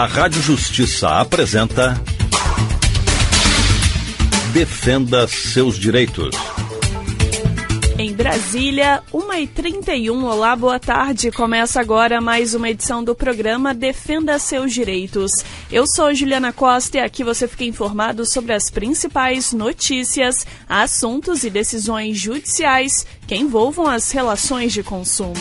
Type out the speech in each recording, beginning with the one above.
A Rádio Justiça apresenta Defenda seus direitos. Em Brasília, 1h31, olá, boa tarde. Começa agora mais uma edição do programa Defenda seus direitos. Eu sou Juliana Costa e aqui você fica informado sobre as principais notícias, assuntos e decisões judiciais que envolvam as relações de consumo.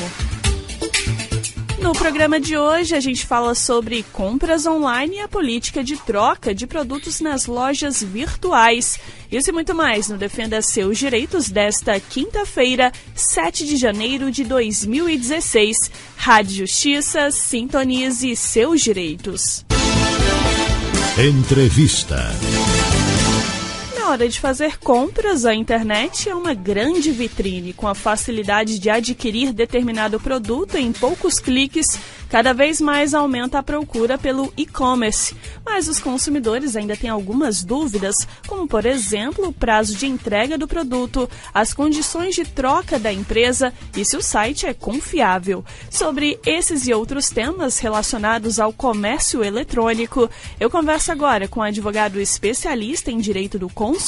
No programa de hoje, a gente fala sobre compras online e a política de troca de produtos nas lojas virtuais. Isso e muito mais no Defenda Seus Direitos desta quinta-feira, 7 de janeiro de 2016. Rádio Justiça, sintonize seus direitos. Entrevista. Na hora de fazer compras, a internet é uma grande vitrine. Com a facilidade de adquirir determinado produto em poucos cliques, cada vez mais aumenta a procura pelo e-commerce. Mas os consumidores ainda têm algumas dúvidas, como, por exemplo, o prazo de entrega do produto, as condições de troca da empresa e se o site é confiável. Sobre esses e outros temas relacionados ao comércio eletrônico, eu converso agora com o advogado especialista em direito do consumidor,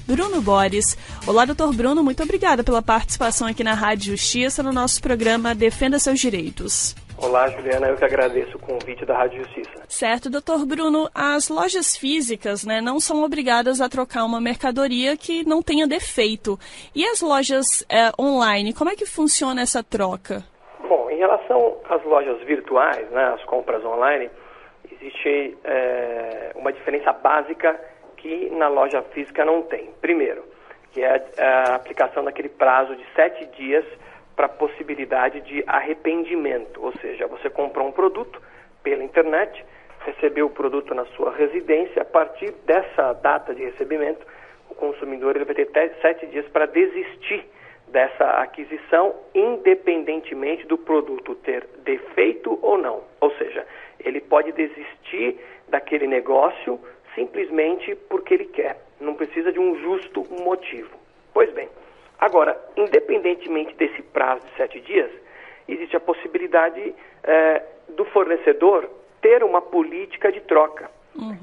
Bruno Borges. Olá, doutor Bruno, muito obrigada pela participação aqui na Rádio Justiça no nosso programa Defenda Seus Direitos. Olá, Juliana, eu que agradeço o convite da Rádio Justiça. Certo, doutor Bruno, as lojas físicas, não são obrigadas a trocar uma mercadoria que não tenha defeito. E as lojas online, como é que funciona essa troca? Bom, em relação às lojas virtuais, as compras online, existe uma diferença básica que na loja física não tem. Primeiro, que é a aplicação daquele prazo de 7 dias para a possibilidade de arrependimento, ou seja, você comprou um produto pela internet, recebeu o produto na sua residência, a partir dessa data de recebimento, o consumidor ele vai ter até 7 dias para desistir dessa aquisição, independentemente do produto ter defeito ou não. Ou seja, ele pode desistir daquele negócio simplesmente porque ele quer, não precisa de um justo motivo. Pois bem, agora, independentemente desse prazo de 7 dias, existe a possibilidade do fornecedor ter uma política de troca,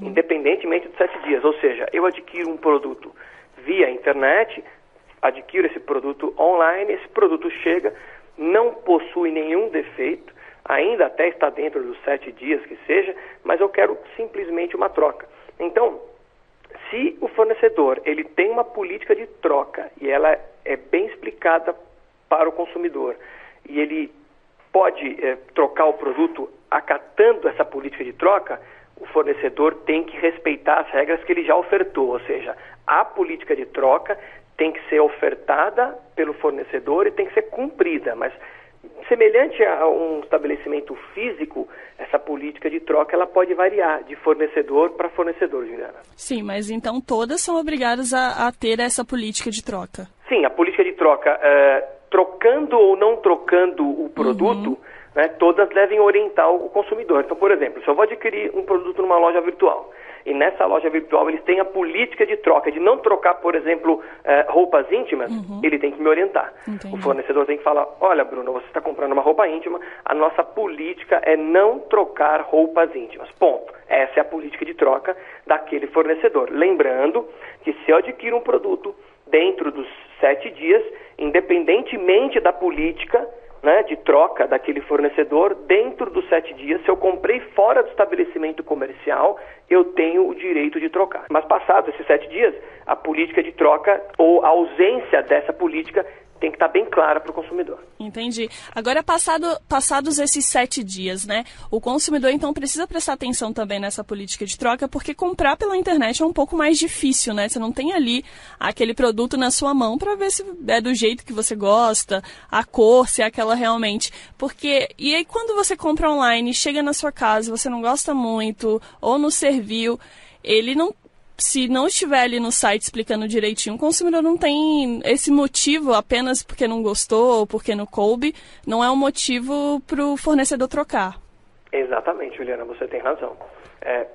independentemente de 7 dias. Ou seja, eu adquiro um produto via internet, adquiro esse produto online, esse produto chega, não possui nenhum defeito, ainda até está dentro dos 7 dias que seja, mas eu quero simplesmente uma troca. Então, se o fornecedor ele tem uma política de troca e ela é bem explicada para o consumidor e ele pode trocar o produto acatando essa política de troca, o fornecedor tem que respeitar as regras que ele já ofertou, ou seja, a política de troca tem que ser ofertada pelo fornecedor e tem que ser cumprida, mas semelhante a um estabelecimento físico, essa política de troca ela pode variar de fornecedor para fornecedor, Juliana. Sim, mas então todas são obrigadas a ter essa política de troca. Sim, a política de troca, trocando ou não trocando o produto, todas devem orientar o consumidor. Então, por exemplo, se eu vou adquirir um produto numa loja virtual, e nessa loja virtual eles têm a política de troca, de não trocar, por exemplo, roupas íntimas, ele tem que me orientar. Entendi. O fornecedor tem que falar, olha, Bruno, você está comprando uma roupa íntima, a nossa política é não trocar roupas íntimas. Ponto. Essa é a política de troca daquele fornecedor. Lembrando que se eu adquiro um produto dentro dos 7 dias, independentemente da política de troca daquele fornecedor, dentro dos 7 dias, se eu comprei fora do estabelecimento comercial, eu tenho o direito de trocar. Mas passados esses 7 dias, a política de troca ou a ausência dessa política tem que estar bem clara para o consumidor. Entendi. Agora, passados esses 7 dias, o consumidor, então, precisa prestar atenção também nessa política de troca, porque comprar pela internet é um pouco mais difícil, Você não tem ali aquele produto na sua mão para ver se é do jeito que você gosta, a cor, se é aquela realmente. E aí, quando você compra online, chega na sua casa, você não gosta muito, ou não serviu, se não estiver ali no site explicando direitinho, o consumidor não tem esse motivo apenas porque não gostou ou porque não coube, não é um motivo para o fornecedor trocar. Exatamente, Juliana, você tem razão.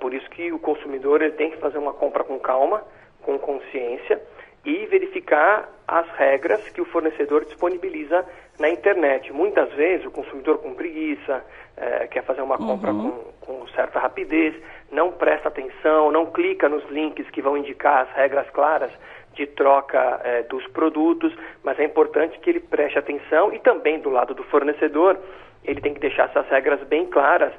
Por isso que o consumidor ele tem que fazer uma compra com calma, com consciência, e verificar as regras que o fornecedor disponibiliza na internet. Muitas vezes o consumidor com preguiça, quer fazer uma compra com certa rapidez, não presta atenção, não clica nos links que vão indicar as regras claras de troca dos produtos, mas é importante que ele preste atenção, e também do lado do fornecedor ele tem que deixar essas regras bem claras,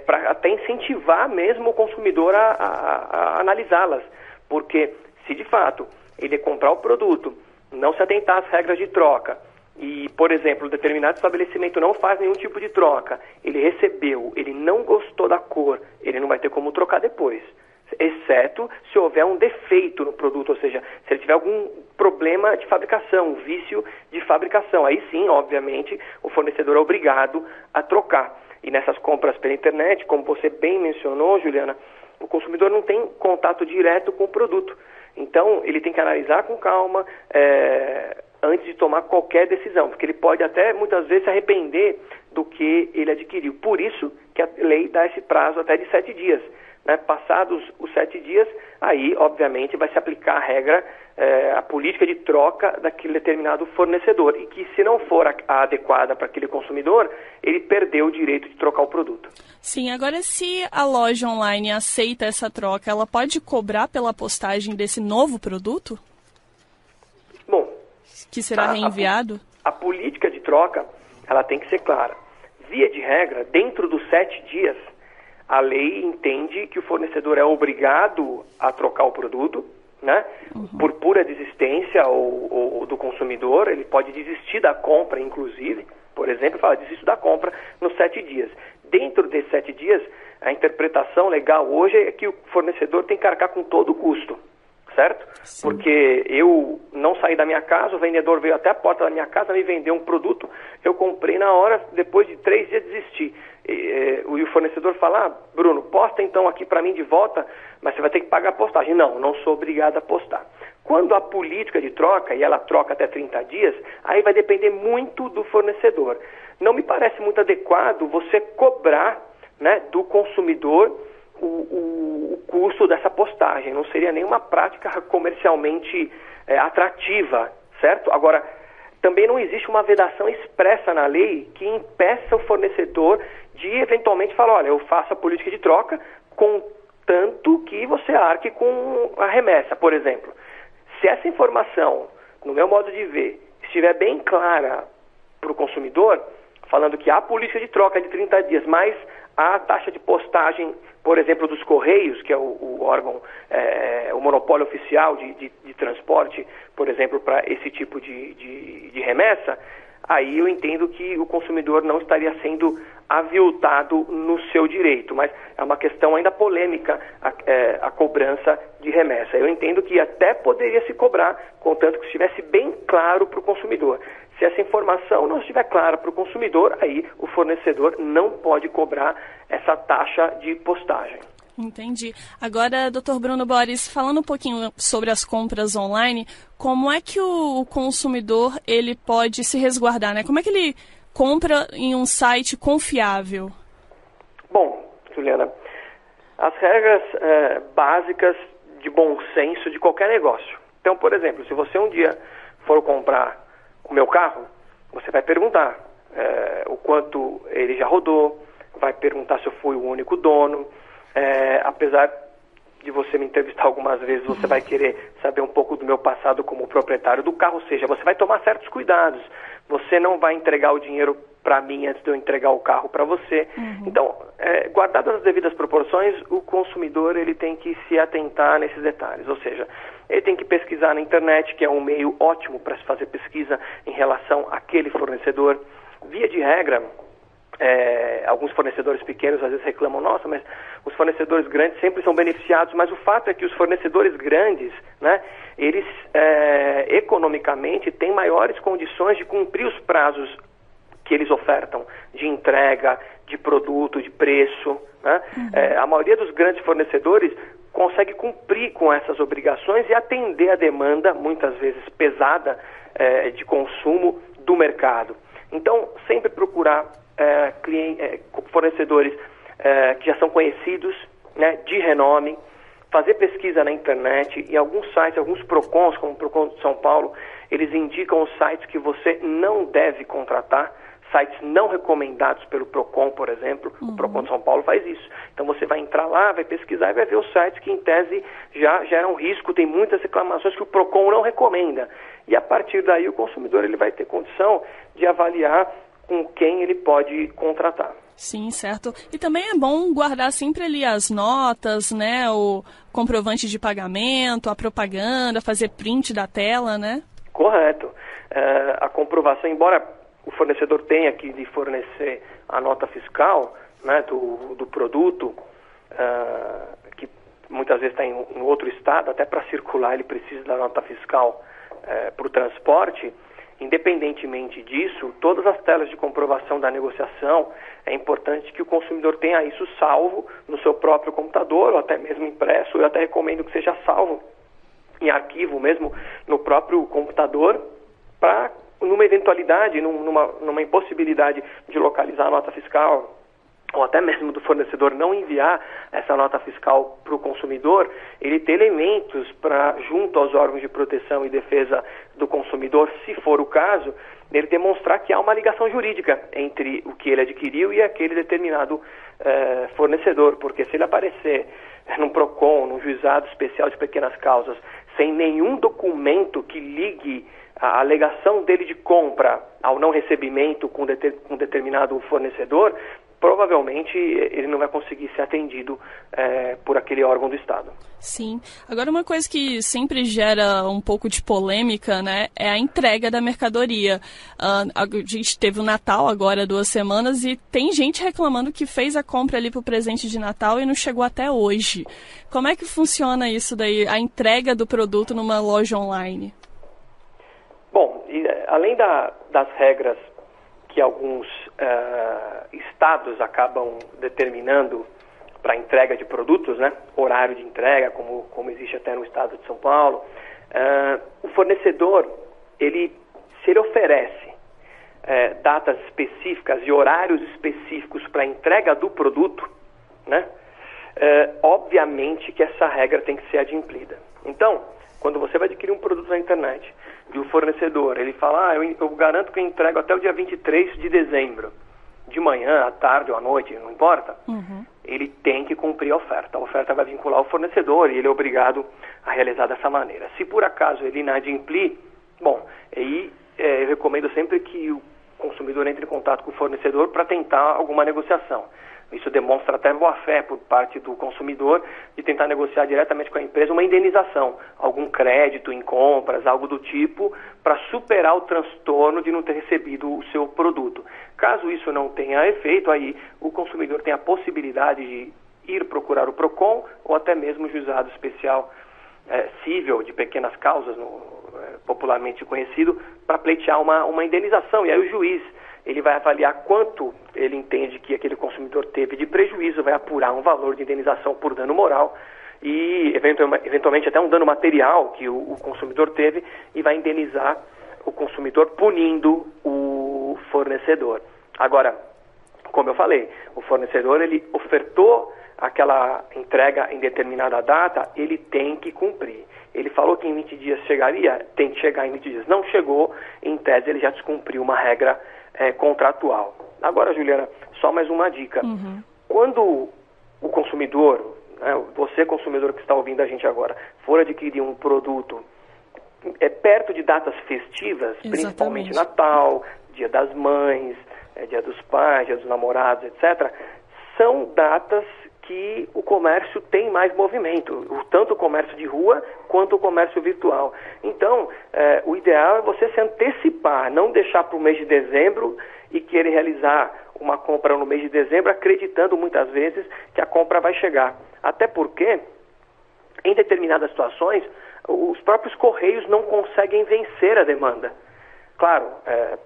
para até incentivar mesmo o consumidor a analisá-las, porque se de fato ele comprar o produto, não se atentar às regras de troca e, por exemplo, determinado estabelecimento não faz nenhum tipo de troca, ele recebeu, ele não gostou da cor, ele não vai ter como trocar depois, exceto se houver um defeito no produto, ou seja, se ele tiver algum problema de fabricação, um vício de fabricação. Aí sim, obviamente, o fornecedor é obrigado a trocar. E nessas compras pela internet, como você bem mencionou, Juliana, o consumidor não tem contato direto com o produto. Então, ele tem que analisar com calma antes de tomar qualquer decisão, porque ele pode até, muitas vezes, se arrepender do que ele adquiriu. Por isso que a lei dá esse prazo até de 7 dias. Né? Passados os 7 dias, aí, obviamente, vai se aplicar a regra, a política de troca daquele determinado fornecedor, e que, se não for a adequada para aquele consumidor, ele perdeu o direito de trocar o produto. Sim, agora se a loja online aceita essa troca, ela pode cobrar pela postagem desse novo produto? Bom, que será reenviado? A política de troca, ela tem que ser clara. Via de regra, dentro dos 7 dias, a lei entende que o fornecedor é obrigado a trocar o produto, né? Por pura desistência ou do consumidor, ele pode desistir da compra, inclusive, por exemplo, desisto da compra nos 7 dias. Dentro desses 7 dias, a interpretação legal hoje é que o fornecedor tem que arcar com todo o custo, certo? Sim. Porque eu não saí da minha casa, o vendedor veio até a porta da minha casa, me vendeu um produto, eu comprei na hora, depois de 3 dias desisti. E o fornecedor fala, Bruno, posta então aqui para mim de volta, mas você vai ter que pagar a postagem. Não sou obrigado a postar. Quando a política de troca, e ela troca até 30 dias, aí vai depender muito do fornecedor. Não me parece muito adequado você cobrar, né, do consumidor o custo dessa postagem. Não seria nenhuma prática comercialmente atrativa, certo? Agora, também não existe uma vedação expressa na lei que impeça o fornecedor de eventualmente falar, olha, eu faço a política de troca contanto que você arque com a remessa, por exemplo. Se essa informação, no meu modo de ver, estiver bem clara para o consumidor, falando que há política de troca de 30 dias, mas a taxa de postagem, por exemplo, dos Correios, que é o órgão, o monopólio oficial de transporte, por exemplo, para esse tipo de remessa, aí eu entendo que o consumidor não estaria sendo aviltado no seu direito, mas é uma questão ainda polêmica a cobrança de remessa. Eu entendo que até poderia se cobrar, contanto que estivesse bem claro para o consumidor. Se essa informação não estiver clara para o consumidor, aí o fornecedor não pode cobrar essa taxa de postagem. Entendi. Agora, Dr. Bruno Boris, falando um pouquinho sobre as compras online, como é que o consumidor ele pode se resguardar, né? Como é que ele compra em um site confiável? Bom, Juliana, as regras básicas de bom senso de qualquer negócio. Então, por exemplo, se você um dia for comprar o meu carro, você vai perguntar o quanto ele já rodou, vai perguntar se eu fui o único dono. Apesar de você me entrevistar algumas vezes, você vai querer saber um pouco do meu passado como proprietário do carro, ou seja, você vai tomar certos cuidados. Você não vai entregar o dinheiro para mim antes de eu entregar o carro para você. Então, guardadas as devidas proporções, o consumidor ele tem que se atentar nesses detalhes, ou seja, ele tem que pesquisar na internet, que é um meio ótimo para se fazer pesquisa em relação àquele fornecedor. Via de regra, alguns fornecedores pequenos às vezes reclamam, nossa, mas os fornecedores grandes sempre são beneficiados, mas o fato é que os fornecedores grandes, né, eles economicamente têm maiores condições de cumprir os prazos que eles ofertam, de entrega, de produto, de preço, né? A maioria dos grandes fornecedores consegue cumprir com essas obrigações e atender a demanda, muitas vezes pesada, de consumo do mercado. Então, sempre procurar fornecedores que já são conhecidos, né, de renome, fazer pesquisa na internet, e alguns sites, alguns PROCONs, como o PROCON de São Paulo, eles indicam os sites que você não deve contratar, sites não recomendados pelo PROCON, por exemplo. O PROCON de São Paulo faz isso. Então você vai entrar lá, vai pesquisar e vai ver os sites que em tese já geram risco, tem muitas reclamações que o PROCON não recomenda. E a partir daí o consumidor ele vai ter condição de avaliar com quem ele pode contratar. Sim, certo. E também é bom guardar sempre ali as notas, né? O comprovante de pagamento, a propaganda, fazer print da tela, né? Correto. A comprovação, embora o fornecedor tenha que lhe fornecer a nota fiscal, né, do produto, que muitas vezes está em outro estado, até para circular ele precisa da nota fiscal para o transporte. Independentemente disso, todas as telas de comprovação da negociação, é importante que o consumidor tenha isso salvo no seu próprio computador, ou até mesmo impresso. Eu até recomendo que seja salvo em arquivo mesmo no próprio computador, para numa eventualidade, numa impossibilidade de localizar a nota fiscal, ou até mesmo do fornecedor não enviar essa nota fiscal para o consumidor, ele ter elementos para, junto aos órgãos de proteção e defesa do consumidor, se for o caso, ele demonstrar que há uma ligação jurídica entre o que ele adquiriu e aquele determinado fornecedor, porque se ele aparecer num PROCON, num juizado especial de pequenas causas, sem nenhum documento que ligue a alegação dele de compra ao não recebimento com determinado fornecedor, provavelmente ele não vai conseguir ser atendido por aquele órgão do Estado. Sim. Agora, uma coisa que sempre gera um pouco de polêmica, né, é a entrega da mercadoria. A gente teve o Natal agora, 2 semanas, e tem gente reclamando que fez a compra ali para o presente de Natal e não chegou até hoje. Como é que funciona isso daí, a entrega do produto numa loja online? Bom, além das regras que alguns estados acabam determinando para entrega de produtos, né? Horário de entrega, como existe até no estado de São Paulo, o fornecedor, se ele oferece datas específicas e horários específicos para a entrega do produto, né? Obviamente que essa regra tem que ser adimplida. Então, quando você vai adquirir um produto na internet e o fornecedor, ele fala, eu garanto que eu entrego até o dia 23 de dezembro, de manhã, à tarde ou à noite, não importa, ele tem que cumprir a oferta. A oferta vai vincular o fornecedor e ele é obrigado a realizar dessa maneira. Se por acaso ele inadimplir, bom, aí eu recomendo sempre que o consumidor entre em contato com o fornecedor para tentar alguma negociação. Isso demonstra até boa-fé por parte do consumidor de tentar negociar diretamente com a empresa uma indenização, algum crédito em compras, algo do tipo, para superar o transtorno de não ter recebido o seu produto. Caso isso não tenha efeito, aí o consumidor tem a possibilidade de ir procurar o PROCON ou até mesmo o juizado especial cível de pequenas causas, popularmente conhecido, para pleitear uma indenização. E aí o juiz ele vai avaliar quanto ele entende que aquele consumidor teve de prejuízo, vai apurar um valor de indenização por dano moral e, eventualmente, até um dano material que o consumidor teve e vai indenizar o consumidor punindo o fornecedor. Agora, como eu falei, o fornecedor ele ofertou aquela entrega em determinada data, ele tem que cumprir. Ele falou que em 20 dias chegaria, tem que chegar em 20 dias. Não chegou, em tese ele já descumpriu uma regra contratual. Agora, Juliana, só mais uma dica. Quando o consumidor, você consumidor que está ouvindo a gente agora, for adquirir um produto perto de datas festivas, principalmente Natal, Dia das Mães, Dia dos Pais, Dia dos Namorados, etc., são datas que o comércio tem mais movimento, tanto o comércio de rua quanto o comércio virtual. Então, o ideal é você se antecipar, não deixar para o mês de dezembro e querer realizar uma compra no mês de dezembro, acreditando muitas vezes que a compra vai chegar. Até porque, em determinadas situações, os próprios correios não conseguem vencer a demanda. Claro,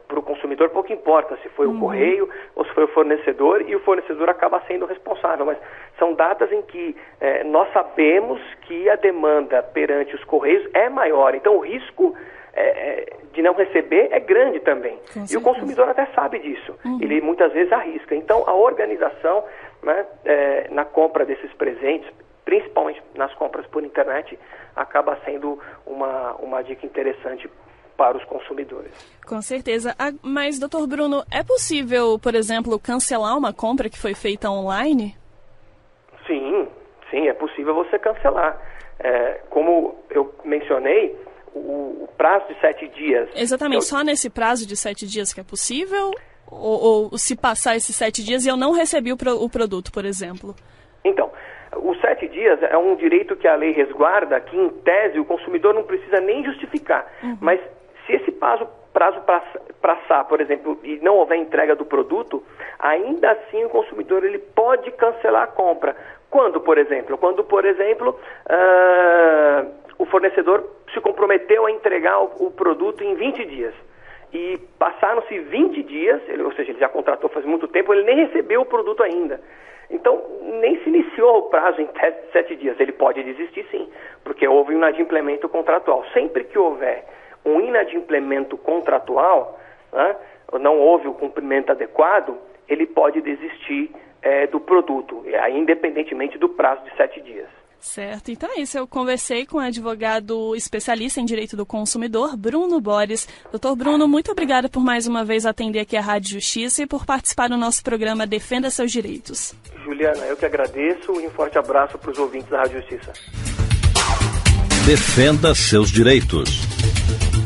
para o consumidor pouco importa se foi o correio ou se foi o fornecedor, e o fornecedor acaba sendo responsável, mas são datas em que nós sabemos que a demanda perante os correios é maior, então o risco de não receber é grande também. E o consumidor até sabe disso, ele muitas vezes arrisca. Então a organização, né, na compra desses presentes, principalmente nas compras por internet, acaba sendo uma dica interessante para os consumidores. Com certeza. Mas, Dr. Bruno, é possível, por exemplo, cancelar uma compra que foi feita online? Sim, é possível você cancelar. Como eu mencionei, o prazo de 7 dias... Exatamente, só nesse prazo de 7 dias que é possível? Ou se passar esses 7 dias e eu não recebi o produto, por exemplo? Então, os 7 dias é um direito que a lei resguarda, que em tese o consumidor não precisa nem justificar. Mas se esse prazo passar, por exemplo, e não houver entrega do produto, ainda assim o consumidor ele pode cancelar a compra. Quando, por exemplo, o fornecedor se comprometeu a entregar o produto em 20 dias. E passaram-se 20 dias, ou seja, ele já contratou faz muito tempo, ele nem recebeu o produto ainda. Então, nem se iniciou o prazo em 7 dias. Ele pode desistir, sim, porque houve um inadimplemento contratual. Sempre que houver um inadimplemento contratual, né, não houve o cumprimento adequado, ele pode desistir do produto, independentemente do prazo de 7 dias. Certo, então é isso. Eu conversei com o advogado especialista em direito do consumidor, Bruno Borges. Doutor Bruno, muito obrigada por mais uma vez atender aqui a Rádio Justiça e por participar do nosso programa Defenda Seus Direitos. Juliana, eu que agradeço e um forte abraço para os ouvintes da Rádio Justiça. Defenda seus direitos.